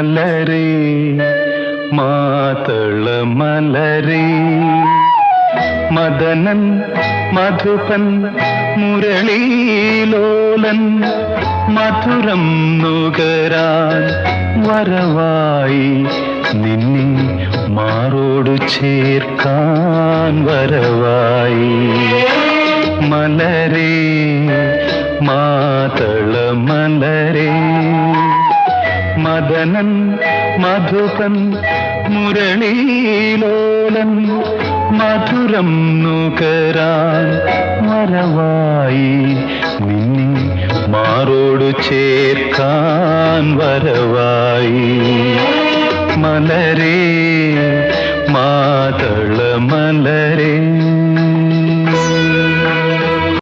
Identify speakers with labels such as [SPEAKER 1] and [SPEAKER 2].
[SPEAKER 1] മലരേ മാതള മലരേ മദനൻ മധുപൻ മുരളീലോലൻ മധുരം നുകരാൻ വരവായി നിന്നെ മാറോടു ചേർക്കാൻ വരവായി മലരേ മാതള മലരേ മദനൻ മധുപൻ മുരളീലോലൻ മധുരം നുകരാൻ വരവായി നിന്നെ മാറോടു ചേർക്കാൻ വരവായി മലരേ